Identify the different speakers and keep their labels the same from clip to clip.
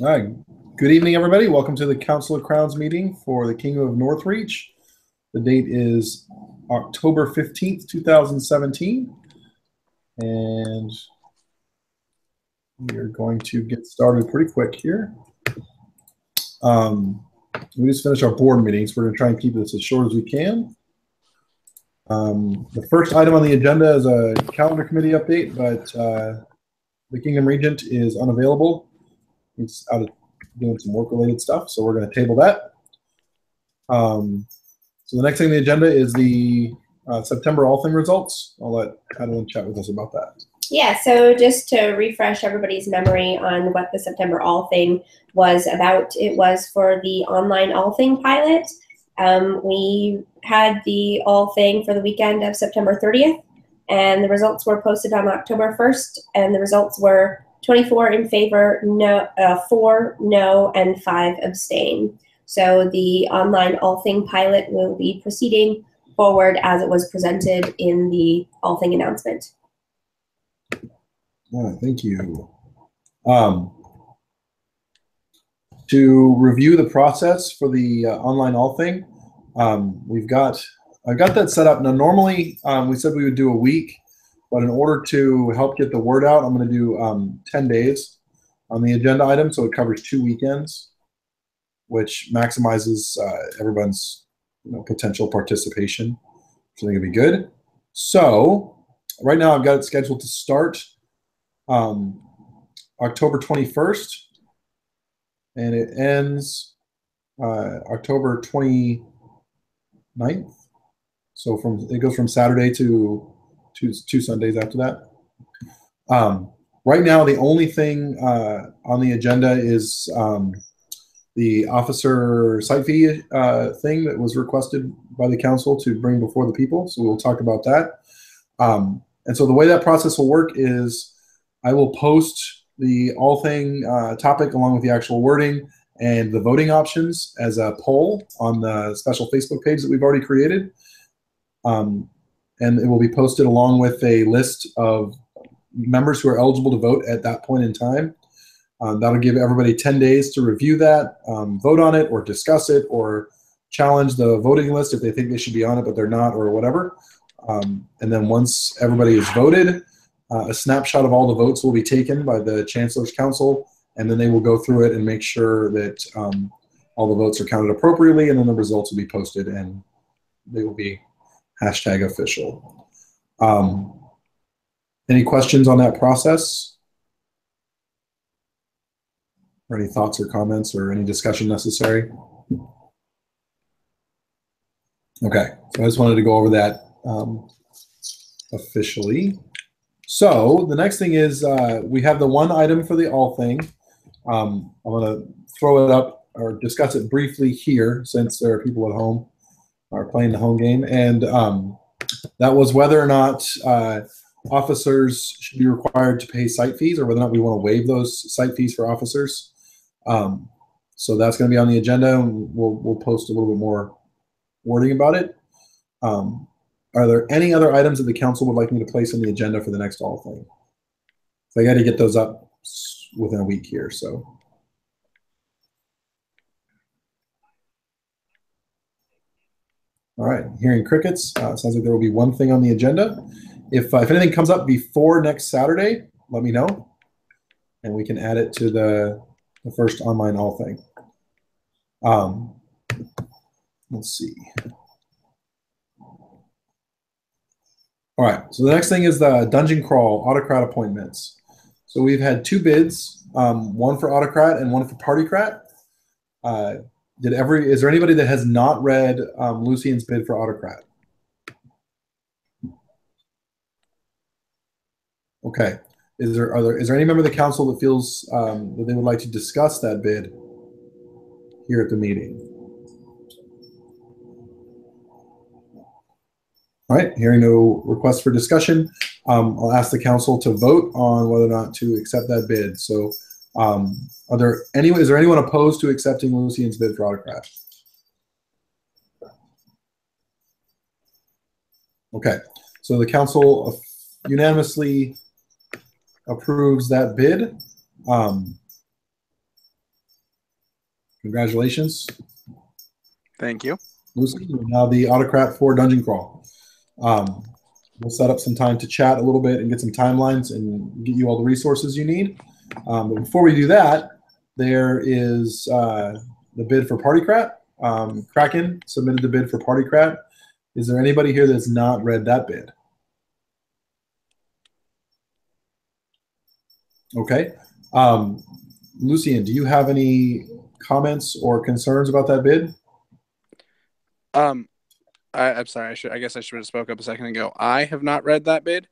Speaker 1: All right. Good evening, everybody. Welcome to the Council of Crowns meeting for the Kingdom of Northreach. The date is October 15th, 2017. And we are going to get started pretty quick here. We just finished our board meetings. We're going to try and keep this as short as we can. The first item on the agenda is a calendar committee update, but the Kingdom Regent is unavailable. He's out doing some work-related stuff, so we're going to table that. So the next thing on the agenda is the September All Thing results. I'll let Adeline chat with us about that.
Speaker 2: Yeah, so just to refresh everybody's memory on what the September All Thing was about, it was for the online All Thing pilot. We had the All Thing for the weekend of September 30th, and the results were posted on October 1st, and the results were 24 in favor, 4 no, and 5 abstain. So the online All Thing pilot will be proceeding forward as it was presented in the All Thing announcement.
Speaker 1: Thank you. To review the process for the online All Thing, I've got that set up. Now, normally we said we would do a week, but in order to help get the word out, I'm going to do 10 days on the agenda item, so it covers 2 weekends, which maximizes everyone's potential participation, which I think would be good. So right now I've got it scheduled to start October 21st, and it ends October 29th. So it goes from Saturday to two Sundays after that. Right now, the only thing on the agenda is the officer site fee thing that was requested by the council to bring before the people. So we'll talk about that. And so the way that process will work is I will post the All Thing topic along with the actual wording and the voting options as a poll on the special Facebook page that we've already created. And it will be posted along with a list of members who are eligible to vote at that point in time. That'll give everybody 10 days to review that, vote on it, or discuss it, or challenge the voting list if they think they should be on it but they're not, or whatever. And then once everybody is voted, a snapshot of all the votes will be taken by the Chancellor's Council, and then they will go through it and make sure that all the votes are counted appropriately, and then the results will be posted and they will be #official. Any questions on that process? Or any thoughts or comments or any discussion necessary? Okay, so I just wanted to go over that officially. So the next thing is we have the one item for the All Thing. I'm going to throw it up or discuss it briefly here since there are people at home who are playing the home game. And that was whether or not officers should be required to pay site fees or whether or not we want to waive those site fees for officers. So that's going to be on the agenda, and we'll post a little bit more wording about it. Are there any other items that the council would like me to place on the agenda for the next All Thing? So I got to get those up within a week here. So, all right, hearing crickets. Sounds like there will be one thing on the agenda. If anything comes up before next Saturday, let me know, and we can add it to the first online All Thing. Let's see. All right, so the next thing is the Dungeon Crawl Autocrat appointments. So we've had 2 bids, one for Autocrat and one for Partycrat. Is there anybody that has not read Lucian's bid for Autocrat? Okay. Is there any member of the council that feels that they would like to discuss that bid here at the meeting? All right, hearing no requests for discussion, I'll ask the council to vote on whether or not to accept that bid. So is there anyone opposed to accepting Lucian's bid for Autocrat? Okay, so the council unanimously approves that bid. Congratulations.
Speaker 3: Thank you.
Speaker 1: Lucy, you're now the autocrat for Dungeon Crawl. We'll set up some time to chat a little bit and get some timelines and get you all the resources you need. But before we do that, there is the bid for Partycrat. Kraken submitted the bid for Partycrat. Is there anybody here that's not read that bid? Okay. Lucian, do you have any comments or concerns about that bid?
Speaker 3: I'm sorry. I guess I should have spoke up a second ago. I have not read that bid.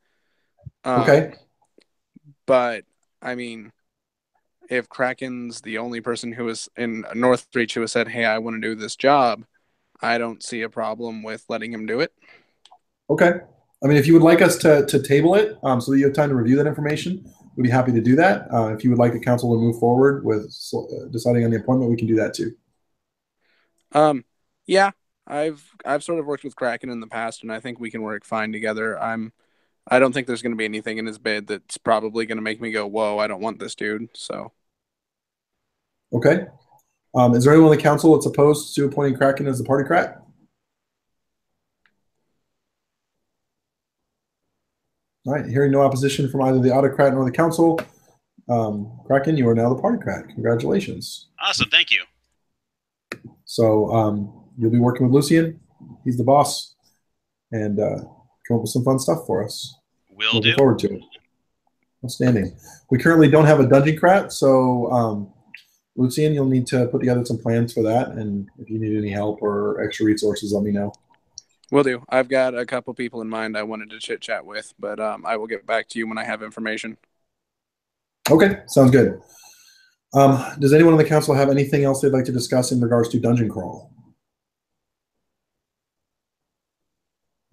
Speaker 1: Okay.
Speaker 3: But I mean, if Kraken's the only person who is in Northreach who has said, "Hey, I want to do this job," I don't see a problem with letting him do it.
Speaker 1: Okay. I mean, if you would like us to table it so that you have time to review that information, we'd be happy to do that. If you would like the council to move forward with deciding on the appointment, we can do that too.
Speaker 3: Yeah, I've sort of worked with Kraken in the past, and I think we can work fine together. I don't think there's going to be anything in his bid that's probably going to make me go, "Whoa, I don't want this dude." So.
Speaker 1: Okay. Is there anyone on the council that's opposed to appointing Kraken as the Partycrat? All right. Hearing no opposition from either the autocrat nor the council, Kraken, you are now the Partycrat. Congratulations.
Speaker 4: Awesome. Thank you.
Speaker 1: So you'll be working with Lucian. He's the boss. And come up with some fun stuff for us.
Speaker 4: Will do.
Speaker 1: Looking forward to it. Outstanding. We currently don't have a Dungeon Crat, so Lucian, you'll need to put together some plans for that. And if you need any help or extra resources, let me know.
Speaker 3: Will do. I've got a couple people in mind I wanted to chit-chat with, but I will get back to you when I have information.
Speaker 1: Okay, sounds good. Does anyone on the council have anything else they'd like to discuss in regards to Dungeon Crawl?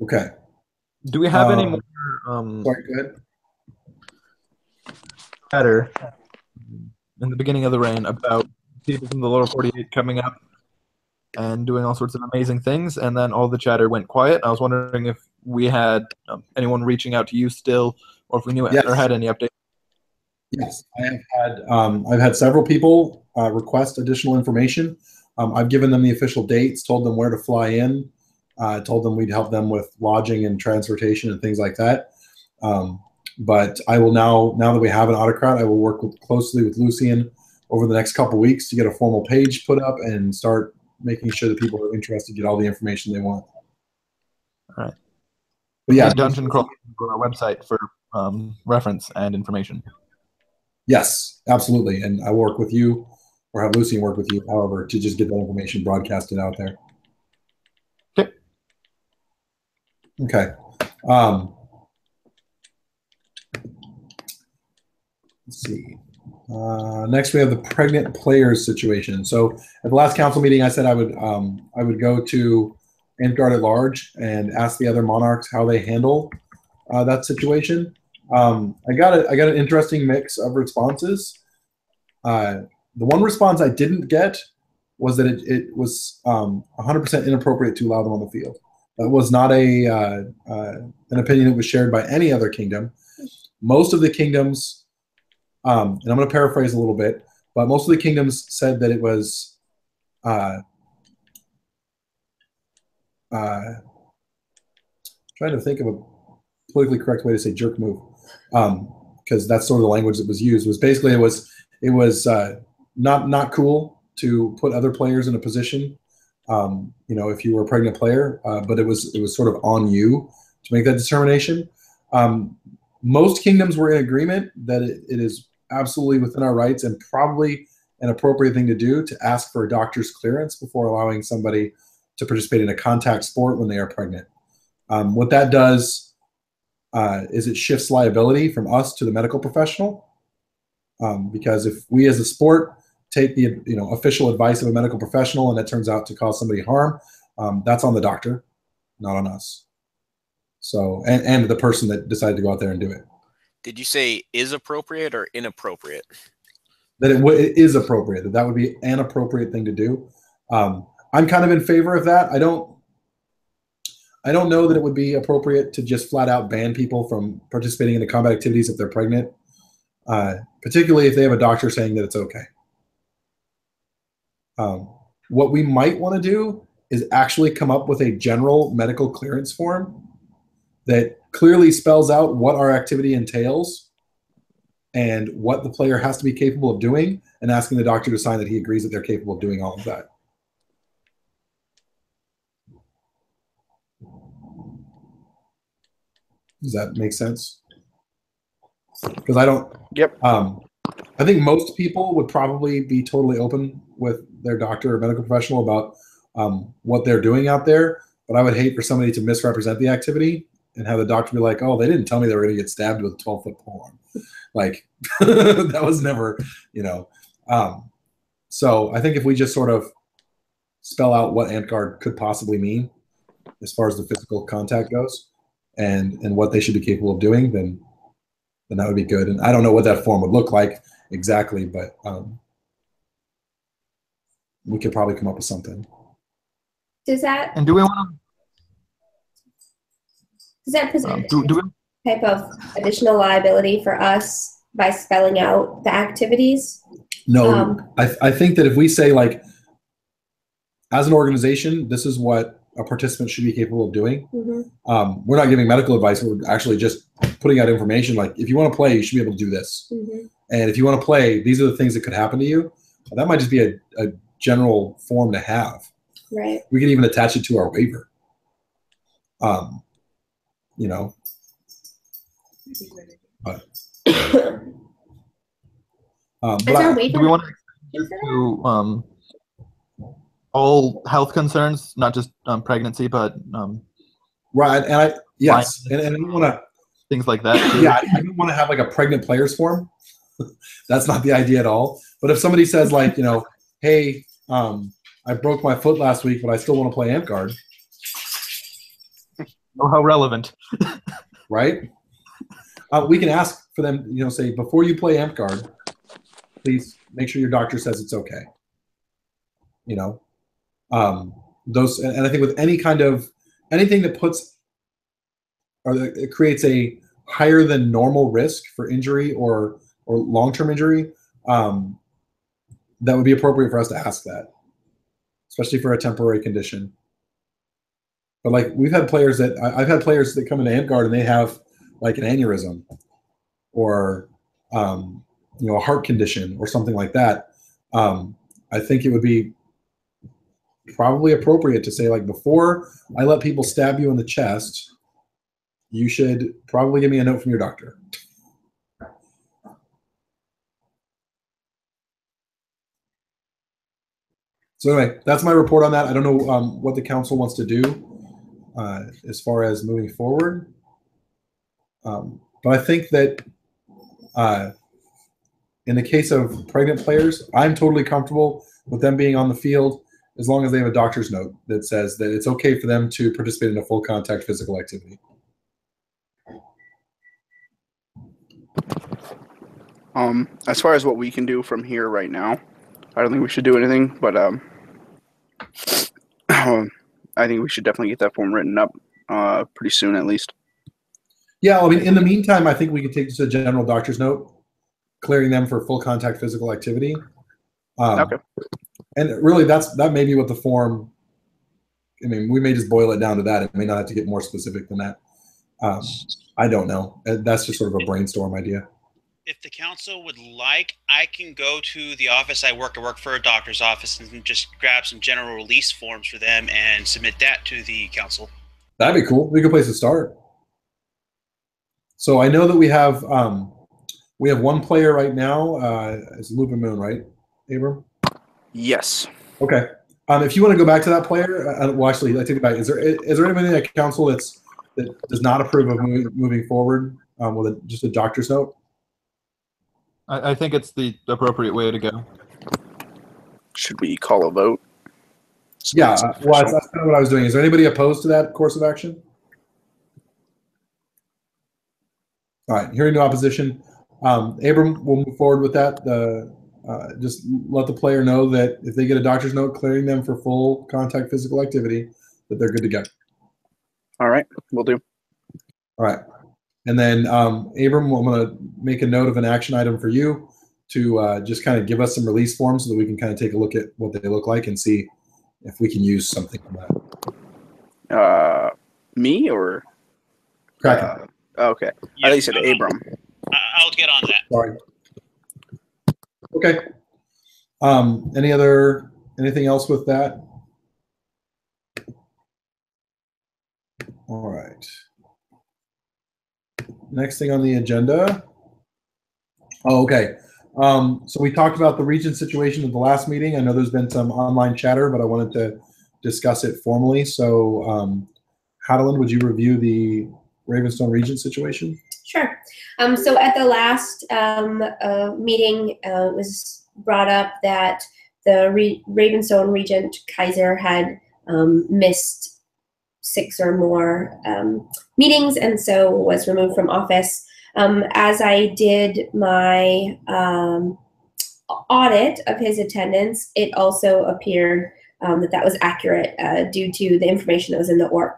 Speaker 1: Okay.
Speaker 5: Do we have any more
Speaker 1: sorry, go ahead.
Speaker 5: chatter in the beginning of the reign about people from the lower 48 coming up and doing all sorts of amazing things, and then all the chatter went quiet? I was wondering if we had anyone reaching out to you still, or if we knew or had any updates.
Speaker 1: Yes, I have had. I've had several people request additional information. I've given them the official dates, told them where to fly in, told them we'd help them with lodging and transportation and things like that. But I will now that we have an autocrat, I will work closely with Lucian over the next couple weeks to get a formal page put up and start making sure that people who are interested get all the information they want.
Speaker 5: All right.
Speaker 1: But yeah,
Speaker 5: Dungeon Crawl on our website for reference and information.
Speaker 1: Yes, absolutely. And I work with you, or have Lucian work with you, however, to just get that information broadcasted out there.
Speaker 5: Okay.
Speaker 1: Okay. Let's see. Next, we have the pregnant players situation. So at the last council meeting, I said I would go to Amtgard at large and ask the other monarchs how they handle that situation. I got an interesting mix of responses. The one response I didn't get was that it was 100% inappropriate to allow them on the field. That was not an opinion that was shared by any other kingdom. Most of the kingdoms, and I'm going to paraphrase a little bit, but most of the kingdoms said that it was trying to think of a politically correct way to say jerk move, because that's sort of the language that was used. Was basically it was not cool to put other players in a position, if you were a pregnant player, but it was sort of on you to make that determination. Most kingdoms were in agreement that it is absolutely within our rights and probably an appropriate thing to do to ask for a doctor's clearance before allowing somebody to participate in a contact sport when they are pregnant. What that does is it shifts liability from us to the medical professional, because if we as a sport take the official advice of a medical professional and it turns out to cause somebody harm, that's on the doctor, not on us. So and the person that decided to go out there and do it.
Speaker 4: Did you say is appropriate or inappropriate?
Speaker 1: That it is appropriate. That would be an appropriate thing to do. I'm kind of in favor of that. I don't know that it would be appropriate to just flat out ban people from participating in the combat activities if they're pregnant, particularly if they have a doctor saying that it's okay. What we might want to do is actually come up with a general medical clearance form that clearly spells out what our activity entails and what the player has to be capable of doing, and asking the doctor to sign that he agrees that they're capable of doing all of that. Does that make sense? Because I don't.
Speaker 6: Yep.
Speaker 1: I think most people would probably be totally open with their doctor or medical professional about what they're doing out there. But I would hate for somebody to misrepresent the activity and have the doctor be like, "Oh, they didn't tell me they were going to get stabbed with a 12-foot polearm." Like that was never, you know. So I think if we just sort of spell out what Antguard could possibly mean as far as the physical contact goes, and what they should be capable of doing, then that would be good. And I don't know what that form would look like exactly, but we could probably come up with something.
Speaker 2: Does that
Speaker 5: And do we want
Speaker 2: present
Speaker 5: to do we?
Speaker 2: type of additional liability for us by spelling out the activities?
Speaker 1: No, I think that if we say, like, as an organization, this is what a participant should be capable of doing.
Speaker 2: Mm-hmm.
Speaker 1: We're not giving medical advice. We're actually just putting out information. Like, if you want to play, you should be able to do this.
Speaker 2: Mm-hmm.
Speaker 1: And if you want to play, these are the things that could happen to you. That might just be a general form to have.
Speaker 2: Right.
Speaker 1: We can even attach it to our waiver. You know. But
Speaker 2: Is our
Speaker 5: do we
Speaker 2: waiver
Speaker 5: want to extend it to all health concerns, not just pregnancy, but
Speaker 1: right, and yes, and I don't want to
Speaker 5: things like that too.
Speaker 1: Yeah, I don't want to have like a pregnant players form. That's not the idea at all. But if somebody says, like, you know, hey, I broke my foot last week, but I still want to play Antguard.
Speaker 5: Oh, how relevant.
Speaker 1: Right? We can ask for them, you know, say, before you play Antguard, please make sure your doctor says it's okay. You know, those, and I think with any kind of anything that puts or that it creates a higher than normal risk for injury or long-term injury, that would be appropriate for us to ask that, especially for a temporary condition. But like we've had players that I've had players that come into Antguard and they have like an aneurysm or you know, a heart condition or something like that. I think it would be probably appropriate to say, like, before I let people stab you in the chest, you should probably give me a note from your doctor. So anyway, that's my report on that. I don't know what the council wants to do as far as moving forward. But I think that in the case of pregnant players, I'm totally comfortable with them being on the field as long as they have a doctor's note that says that it's okay for them to participate in a full contact physical activity.
Speaker 6: As far as what we can do from here right now, I don't think we should do anything, but I think we should definitely get that form written up pretty soon at least.
Speaker 1: Yeah, I mean, in the meantime, I think we could take just a general doctor's note, clearing them for full contact physical activity.
Speaker 6: Okay.
Speaker 1: And really, that may be what the form. I mean, we may just boil it down to that. It may not have to get more specific than that. I don't know. That's just sort of a brainstorm idea.
Speaker 7: If the council would like, I can go to the office I work for a doctor's office and just grab some general release forms for them and submit that to the council.
Speaker 1: That'd be cool. Be a good place to start. So I know that we have one player right now. It's Lupin Moon, right, Abram?
Speaker 6: Yes.
Speaker 1: Okay. If you want to go back to that player, well, actually, I take it back. Is there anybody at council that does not approve of moving forward with just a doctor's note?
Speaker 5: I think it's the appropriate way to go.
Speaker 6: Should we call a vote?
Speaker 1: Yeah. Well, that's kind of what I was doing. Is there anybody opposed to that course of action? All right. Hearing no opposition, Abram will move forward with that. Just let the player know that if they get a doctor's note clearing them for full contact physical activity, that they're good to go.
Speaker 6: All right, we'll do.
Speaker 1: All right. And then, Abram, I'm going to make a note of an action item for you to just kind of give us some release forms so that we can kind of take a look at what they look like and see if we can use something from that.
Speaker 6: Me or
Speaker 1: Kraken.
Speaker 6: okay? I thought you said Abram.
Speaker 7: I'll get on that.
Speaker 1: Sorry. Okay. Anything else with that? All right. Next thing on the agenda. Oh, okay. So we talked about the region situation at the last meeting. I know there's been some online chatter, but I wanted to discuss it formally. So, Hadeland, would you review the Ravenstone region situation?
Speaker 2: Sure. So at the last meeting, it was brought up that the Ravenstone Regent Kaiser had missed 6 or more meetings, and so was removed from office. As I did my audit of his attendance, it also appeared that was accurate due to the information that was in the org.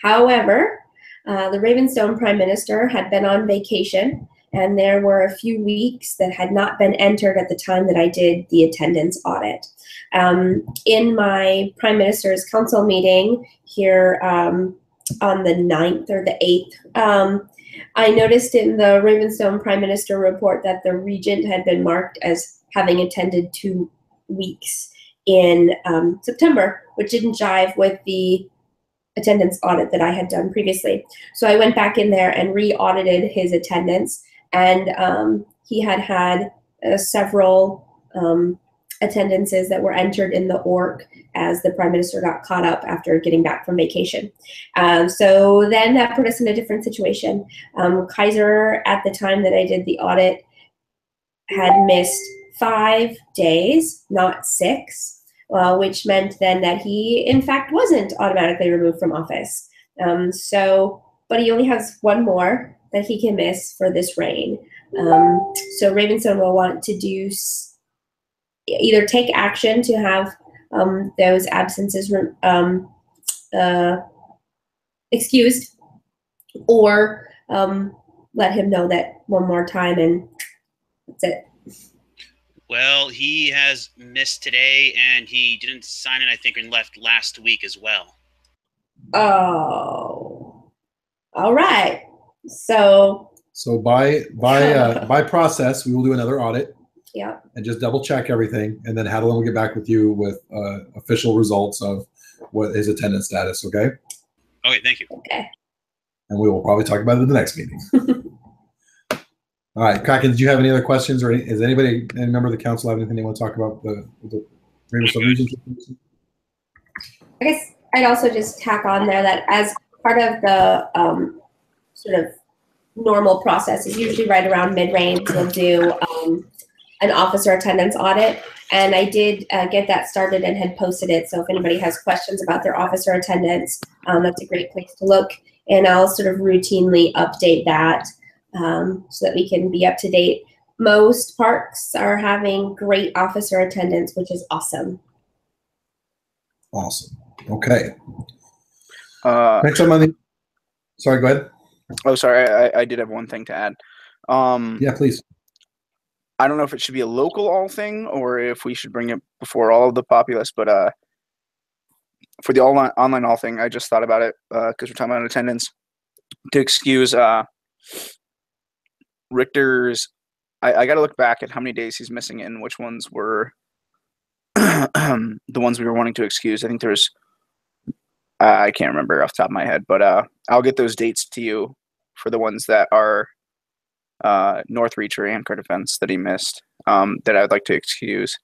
Speaker 2: However, the Ravenstone Prime Minister had been on vacation, and there were a few weeks that had not been entered at the time that I did the attendance audit. In my Prime Minister's Council meeting here on the 9th or the 8th, I noticed in the Ravenstone Prime Minister report that the Regent had been marked as having attended 2 weeks in September, which didn't jive with the attendance audit that I had done previously. So I went back in there and re-audited his attendance, and he had several attendances that were entered in the org as the Prime Minister got caught up after getting back from vacation. So then that put us in a different situation. Kaiser, at the time that I did the audit, had missed 5 days, not 6. Which meant then that he, in fact, wasn't automatically removed from office. But he only has 1 more that he can miss for this reign. So Ravenstone will want to do either take action to have those absences excused, or let him know that 1 more time, and that's it.
Speaker 7: Well, he has missed today, and he didn't sign it, I think, and left last week as well.
Speaker 2: Oh, all right. So
Speaker 1: by process, we will do another audit.
Speaker 2: Yeah.
Speaker 1: And just double check everything, and then Hadeland will get back with you with official results of what his attendance status. Okay.
Speaker 7: Okay, thank you.
Speaker 2: Okay.
Speaker 1: And we will probably talk about it at the next meeting. All right, Kraken, did you have any other questions, or any member of the council have anything they want to talk about the Ravenstone region?
Speaker 2: I guess I'd also just tack on there that as part of the sort of normal process is usually right around mid-range, we'll do an officer attendance audit. And I did get that started and had posted it. So if anybody has questions about their officer attendance, that's a great place to look. And I'll sort of routinely update that so that we can be up to date. Most parks are having great officer attendance, which is awesome.
Speaker 1: Awesome. Okay. Next time on the. Sorry, go ahead.
Speaker 6: Oh, sorry. I did have one thing to add.
Speaker 1: Yeah, please.
Speaker 6: I don't know if it should be a local all thing or if we should bring it before all of the populace, but for the online all thing, I just thought about it because we're talking about attendance to excuse Richter's. I got to look back at how many days he's missing and which ones were the ones we were wanting to excuse. I think there's, I can't remember off the top of my head, but I'll get those dates to you for the ones that are Northreach or Amcar Defense that he missed that I'd like to excuse.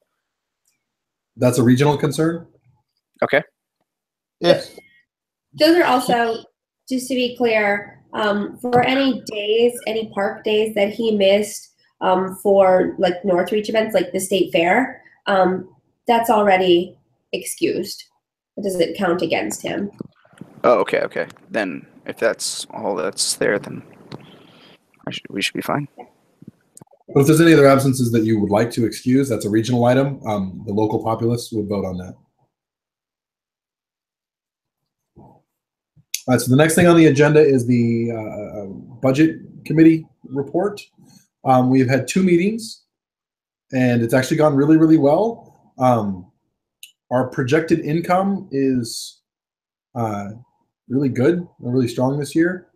Speaker 1: That's a regional concern?
Speaker 6: Okay.
Speaker 5: Yes.
Speaker 2: Those are also, just to be clear, for any days, any park days that he missed for like Northreach events, like the state fair, that's already excused. It doesn't count against him.
Speaker 6: Oh, okay, okay. Then if that's all that's there, then we should be fine.
Speaker 1: But if there's any other absences that you would like to excuse, that's a regional item. The local populace would vote on that. All right, so the next thing on the agenda is the budget committee report. We've had 2 meetings. and it's actually gone really, really well. Our projected income is really good, really strong this year,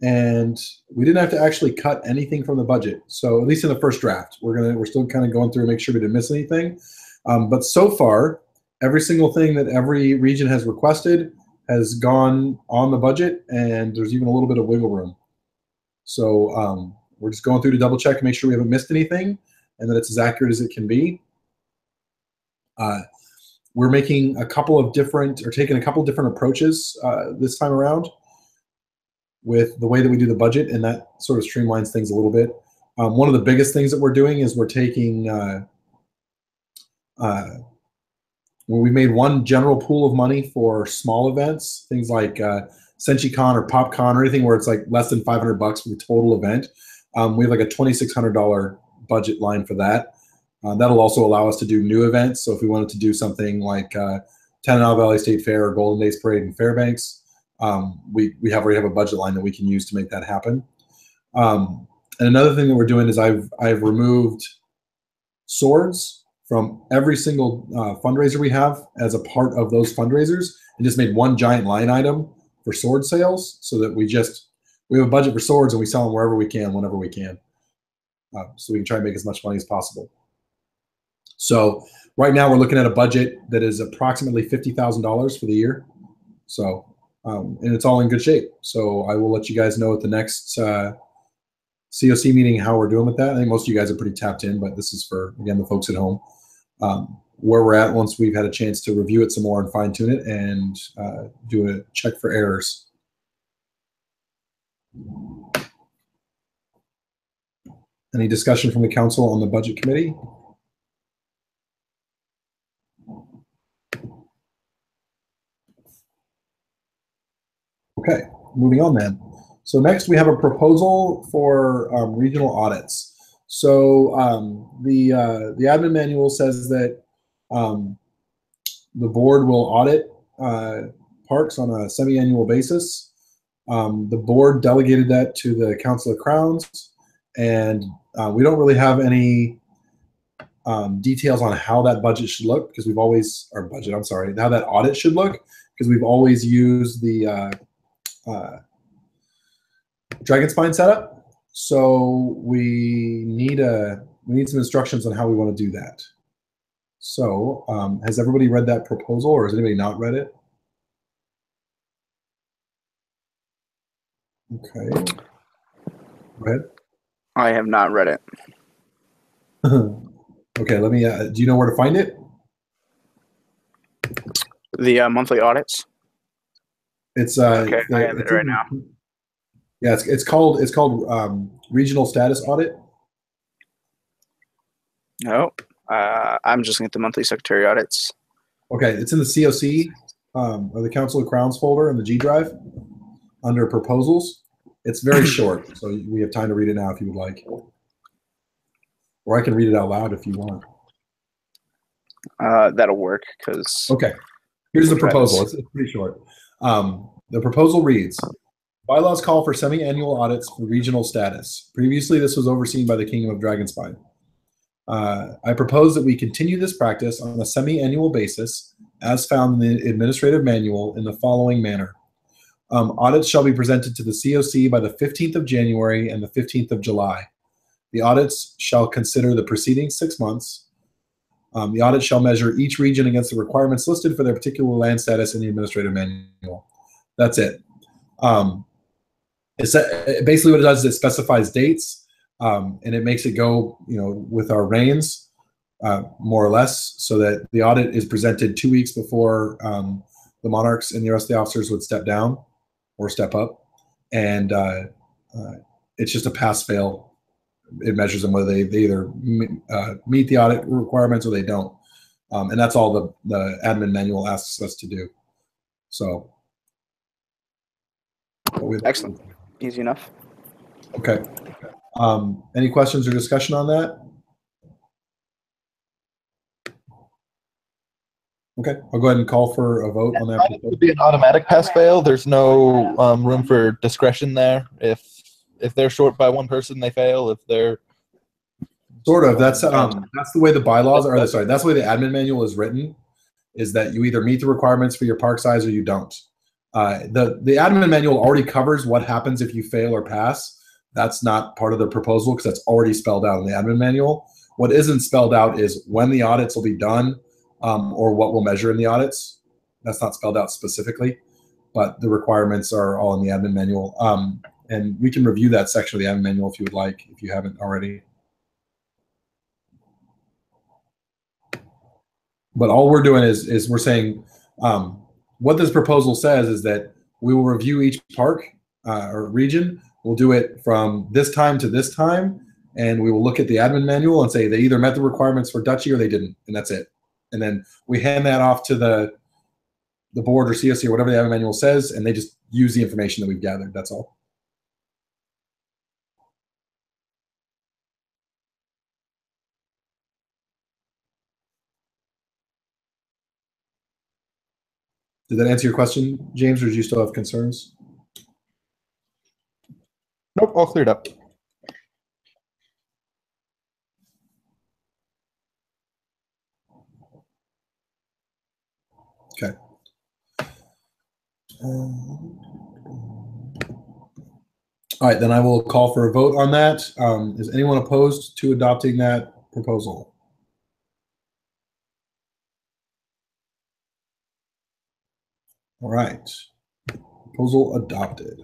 Speaker 1: and we didn't have to actually cut anything from the budget. So at least in the first draft, we're still kind of going through and make sure we didn't miss anything. But so far, every single thing that every region has requested has gone on the budget, and there's even a little bit of wiggle room. So we're just going through to double check and make sure we haven't missed anything and that it's as accurate as it can be. We're making taking a couple of different approaches this time around with the way that we do the budget, and that sort of streamlines things a little bit. One of the biggest things that we're doing is we're taking when we made one general pool of money for small events, things like SenchiCon or PopCon or anything where it's like less than $500 for the total event. We have like a $2,600 budget line for that. That'll also allow us to do new events. So if we wanted to do something like Tanana Valley State Fair or Golden Days Parade in Fairbanks, we already have a budget line that we can use to make that happen. And another thing that we're doing is I've removed swords from every single fundraiser we have as a part of those fundraisers, and just made one giant line item for sword sales, so that we have a budget for swords and we sell them wherever we can, whenever we can, so we can try and make as much money as possible. So right now we're looking at a budget that is approximately $50,000 for the year. So and it's all in good shape. So I will let you guys know at the next COC meeting how we're doing with that. I think most of you guys are pretty tapped in, but this is for, again, the folks at home. Where we're at once we've had a chance to review it some more and fine tune it and do a check for errors. Any discussion from the council on the budget committee? Okay, moving on then. So next we have a proposal for regional audits. So the admin manual says that the board will audit parks on a semi-annual basis. The board delegated that to the Council of Crowns, and we don't really have any details on how that budget should look, because we've always, how that audit should look, because we've always used the Dragon Spine setup. So we need some instructions on how we want to do that. So has everybody read that proposal, or has anybody not read it? Okay. Go ahead.
Speaker 6: I have not read it.
Speaker 1: Okay, let me, do you know where to find it?
Speaker 6: The monthly audits.
Speaker 1: It's
Speaker 6: okay, I have it right now.
Speaker 1: Yeah, it's called regional status audit.
Speaker 6: No, I'm just looking at the monthly secretary audits.
Speaker 1: Okay, it's in the COC or the Council of Crowns folder in the G drive under proposals. It's very short, so we have time to read it now if you would like, or I can read it out loud if you want.
Speaker 6: That'll work, because.
Speaker 1: Okay, here's the proposal. It's pretty short. The proposal reads: bylaws call for semi-annual audits for regional status. Previously, this was overseen by the Kingdom of Dragonspine. I propose that we continue this practice on a semi-annual basis, as found in the administrative manual, in the following manner. Audits shall be presented to the COC by the 15th of January and the 15th of July. The audits shall consider the preceding 6 months. The audit shall measure each region against the requirements listed for their particular land status in the administrative manual. That's it. Basically what it does is it specifies dates, and it makes it go, with our reins, more or less, so that the audit is presented 2 weeks before the monarchs and the rest of the officers would step down or step up, and it's just a pass-fail. It measures them whether they either meet the audit requirements or they don't, and that's all the admin manual asks us to do. So,
Speaker 6: excellent, easy enough.
Speaker 1: Okay. Any questions or discussion on that? Okay, I'll go ahead and call for a vote on that.
Speaker 5: It would be an automatic pass-fail. There's no room for discretion there. If they're short by one person, they fail. If they're
Speaker 1: Sort of. That's the way the bylaws are. Sorry, that's the way the admin manual is written. Is that you either meet the requirements for your park size or you don't. The admin manual already covers what happens if you fail or pass. That's not part of the proposal because that's already spelled out in the admin manual. What isn't spelled out is when the audits will be done or what we'll measure in the audits. That's not spelled out specifically, but the requirements are all in the admin manual. And we can review that section of the admin manual if you would like, if you haven't already. But all we're doing is we're saying what this proposal says is that we will review each park or region. We'll do it from this time to this time, and we will look at the admin manual and say they either met the requirements for Dutchie or they didn't, and that's it. And then we hand that off to the board or CSC or whatever the admin manual says, and they just use the information that we've gathered. That's all. Did that answer your question, James, or do you still have concerns?
Speaker 5: Nope, all cleared up.
Speaker 1: Okay. All right, then I will call for a vote on that. Is anyone opposed to adopting that proposal? All right, proposal adopted.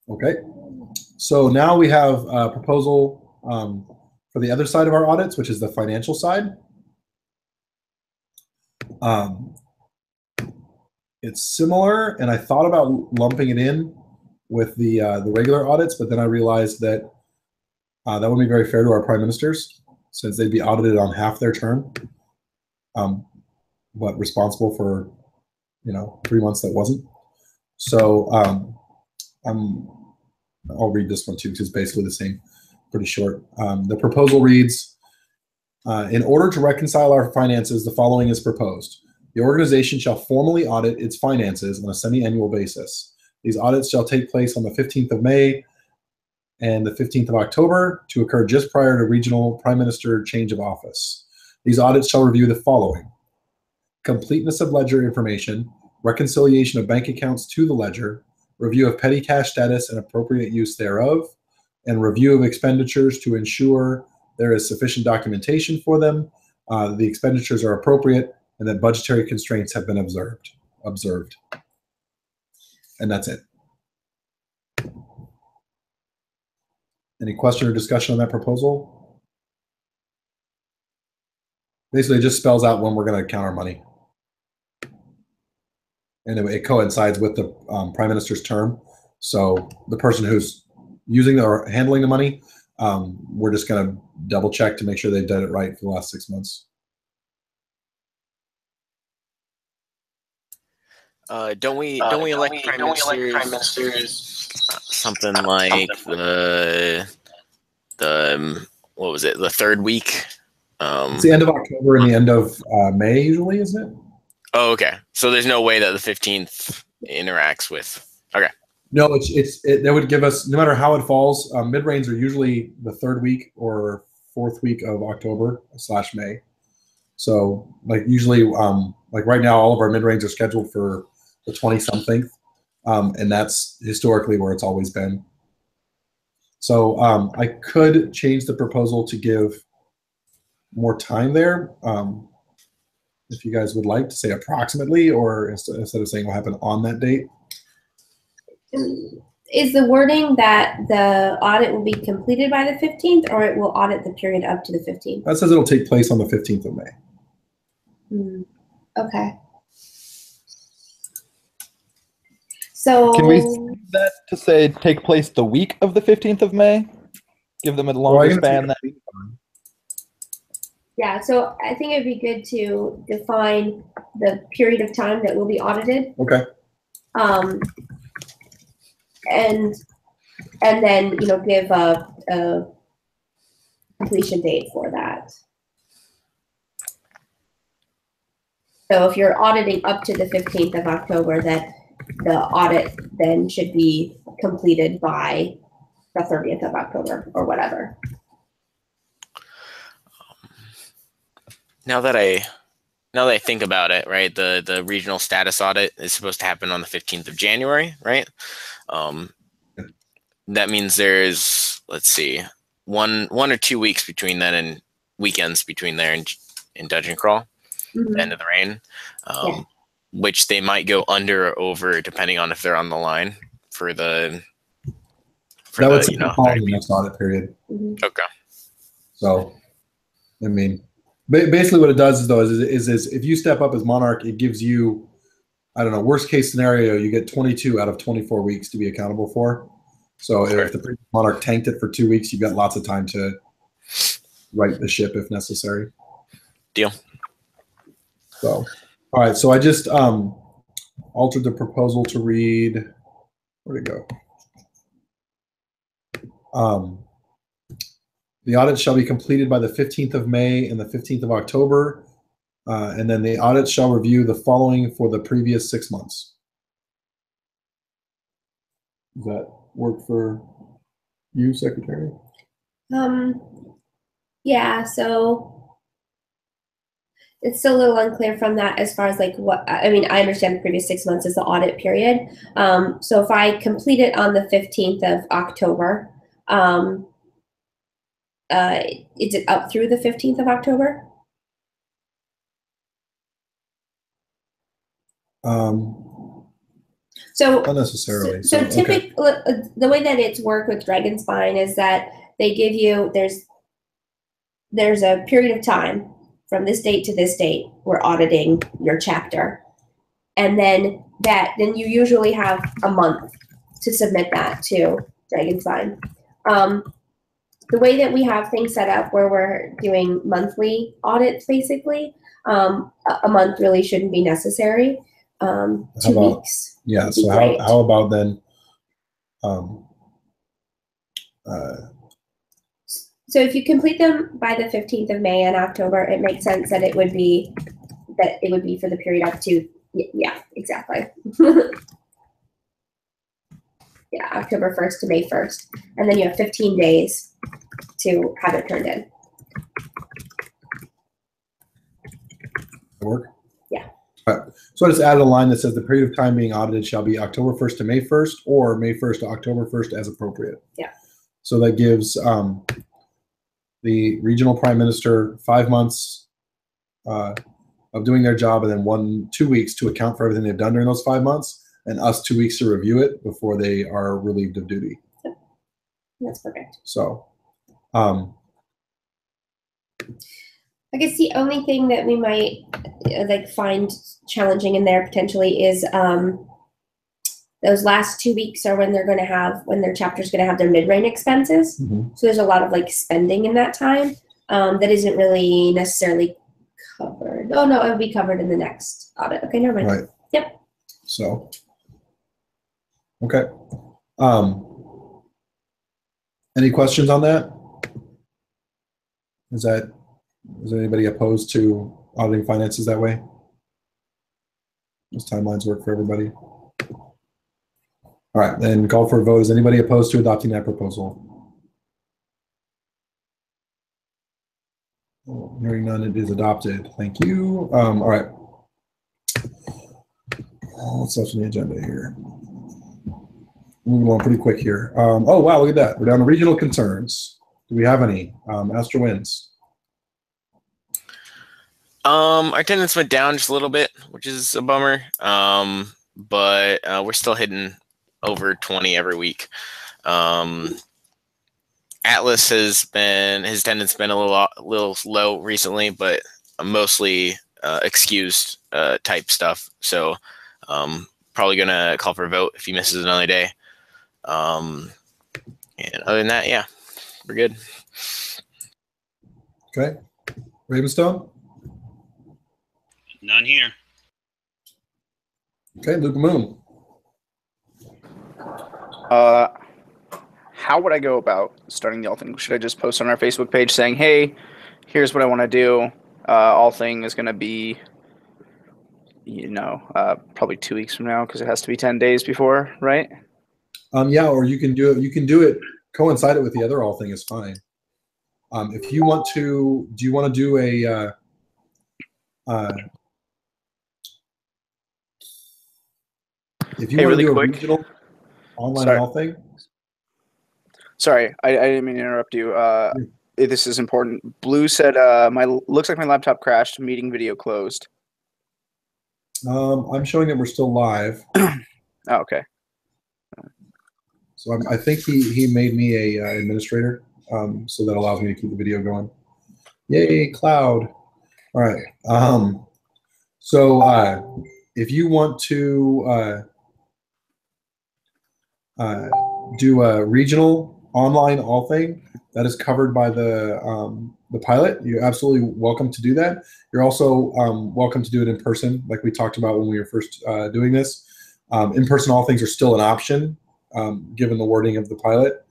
Speaker 1: Okay, so now we have a proposal for the other side of our audits, which is the financial side. It's similar, and I thought about lumping it in with the regular audits, but then I realized that that wouldn't be very fair to our prime ministers, since they'd be audited on half their term, but responsible for 3 months that wasn't. So I'll read this one too, because it's basically the same, pretty short. The proposal reads, in order to reconcile our finances, the following is proposed. The organization shall formally audit its finances on a semi-annual basis. These audits shall take place on the 15th of May and the 15th of October to occur just prior to regional prime minister change of office. These audits shall review the following: completeness of ledger information, reconciliation of bank accounts to the ledger, review of petty cash status and appropriate use thereof, and review of expenditures to ensure there is sufficient documentation for them, the expenditures are appropriate, and that budgetary constraints have been observed. And that's it. Any question or discussion on that proposal? Basically, it just spells out when we're going to count our money. And it coincides with the prime minister's term. So the person who's using or handling the money, we're just going to double check to make sure they've done it right for the last 6 months.
Speaker 4: Don't we elect prime ministers something like the what was it, the third week?
Speaker 1: It's the end of October and the end of May usually, isn't it?
Speaker 4: Oh, okay. So there's no way that the 15th interacts with. Okay.
Speaker 1: No, that would give us, no matter how it falls, mid-rains are usually the third week or fourth week of October / May. So like usually, like right now, all of our mid-rains are scheduled for the 20-something, and that's historically where it's always been. So I could change the proposal to give more time there, if you guys would like to say approximately, or instead of saying what happened on that date.
Speaker 2: Is the wording that the audit will be completed by the 15th, or it will audit the period up to the 15th?
Speaker 1: That says it'll take place on the 15th of May.
Speaker 2: Okay. So
Speaker 5: Can we say that to say take place the week of the 15th of May? Give them a longer span.
Speaker 2: Yeah, so I think it'd be good to define the period of time that will be audited.
Speaker 1: Okay.
Speaker 2: And then give a completion date for that. So if you're auditing up to the 15th of October, that the audit then should be completed by the 30th of October or whatever.
Speaker 4: Now that I think about it, right, the regional status audit is supposed to happen on the 15th of January, right? That means there's, let's see, one or 2 weeks between then and weekends between there and Dungeon Crawl,
Speaker 2: Mhm.
Speaker 4: end of the rain,
Speaker 2: Yeah.
Speaker 4: which they might go under or over depending on if they're on the line for the
Speaker 1: That would
Speaker 4: you know,
Speaker 1: fall in the next audit period.
Speaker 2: Mhm.
Speaker 4: okay.
Speaker 1: So, I mean, basically what it does is though is if you step up as Monarch, it gives you, I don't know, worst case scenario, you get 22 out of 24 weeks to be accountable for. So if the previous Monarch tanked it for 2 weeks, you've got lots of time to right the ship if necessary.
Speaker 4: Deal.
Speaker 1: So, all right. So I just altered the proposal to read. Where'd it go? The audit shall be completed by the 15th of May and the 15th of October. And then the audit shall review the following for the previous 6 months. Does that work for you, Secretary?
Speaker 2: Yeah, so it's still a little unclear from that as far as like what, I mean, I understand the previous 6 months is the audit period. So if I complete it on the 15th of October, is it up through the 15th of October? So
Speaker 1: Not necessarily.
Speaker 2: So
Speaker 1: okay.
Speaker 2: typically, the way that it's worked with Dragon Spine is that they give you there's a period of time from this date to this date we're auditing your chapter, and then you usually have a month to submit that to Dragon Spine. The way that we have things set up where we're doing monthly audits, basically, a month really shouldn't be necessary. 2 weeks.
Speaker 1: Yeah.
Speaker 2: would be
Speaker 1: So
Speaker 2: great.
Speaker 1: how about then?
Speaker 2: So if you complete them by the 15th of May and October, it makes sense that it would be for the period up to, yeah, exactly. Yeah, October 1st to May 1st. And then you have 15 days to have it turned in.
Speaker 1: Work?
Speaker 2: Yeah.
Speaker 1: All right. So I just added a line that says the period of time being audited shall be October 1st to May 1st or May 1st to October 1st as appropriate.
Speaker 2: Yeah.
Speaker 1: So that gives the regional prime minister 5 months of doing their job and then 2 weeks to account for everything they've done during those 5 months, and us 2 weeks to review it before they are relieved of duty.
Speaker 2: That's perfect.
Speaker 1: So,
Speaker 2: I guess the only thing that we might find challenging in there potentially is those last 2 weeks are when their chapter's going to have their mid-reign expenses.
Speaker 1: Mhm.
Speaker 2: So there's a lot of spending in that time that isn't really necessarily covered. Oh no, it will be covered in the next audit. Okay, never mind.
Speaker 1: right.
Speaker 2: Yep.
Speaker 1: So, okay. Any questions on that? Is anybody opposed to auditing finances that way? Those timelines work for everybody. All right, then call for a vote. Is anybody opposed to adopting that proposal? Hearing none, it is adopted. Thank you. All right. What's left on the agenda here? Moving on pretty quick here. Oh, wow, look at that. We're down to regional concerns. Do we have any? Astro Winds.
Speaker 4: Our attendance went down just a little bit, which is a bummer. But we're still hitting over 20 every week. Atlas his attendance been a little low recently, but mostly excused type stuff. So probably gonna call for a vote if he misses another day. And other than that, yeah, we're good.
Speaker 1: Okay. Ravenstone?
Speaker 7: None here.
Speaker 1: Okay, Luke Moon.
Speaker 6: How would I go about starting the All Thing? Should I just post on our Facebook page saying, hey, here's what I want to do? All Thing is going to be, probably 2 weeks from now because it has to be 10 days before, right?
Speaker 1: Yeah, or you can do it. You can do it. Coincide it with the other All Thing is fine. If you want to, do you want to do if you
Speaker 6: Hey,
Speaker 1: want to
Speaker 6: really
Speaker 1: do a
Speaker 6: quick.
Speaker 1: regional online
Speaker 6: Sorry.
Speaker 1: all thing,
Speaker 6: Sorry, I didn't mean to interrupt you. This is important. Blue said, looks like my laptop crashed. Meeting video closed."
Speaker 1: I'm showing that we're still live.
Speaker 6: Oh, okay.
Speaker 1: So I think he made me a administrator, so that allows me to keep the video going. Yay, cloud! All right. So if you want to do a regional online all thing that is covered by the pilot, you're absolutely welcome to do that. You're also welcome to do it in person, like we talked about when we were first doing this. In-person all things are still an option, given the wording of the pilot.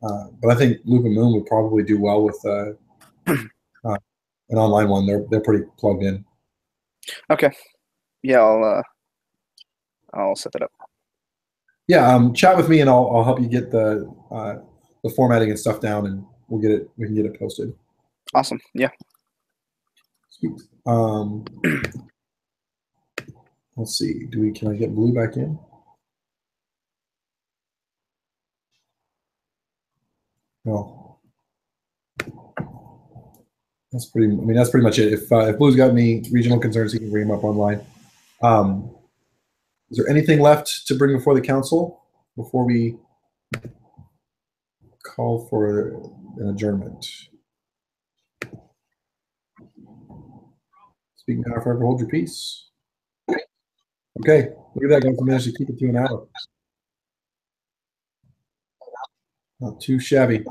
Speaker 1: But I think Loop and Moon would probably do well with an online one. They're pretty plugged in.
Speaker 6: Okay. Yeah, I'll set that up.
Speaker 1: Yeah, chat with me and I'll help you get the formatting and stuff down, and we can get it posted.
Speaker 6: Awesome. Yeah.
Speaker 1: Sweet. Let's see. Can I get Blue back in? No. That's pretty much it. If Blue's got any regional concerns, he can bring them up online. Is there anything left to bring before the council before we call for an adjournment? Speaking now, forever hold your peace. Okay, look at that, guys. We managed to keep it to an hour. Not too shabby.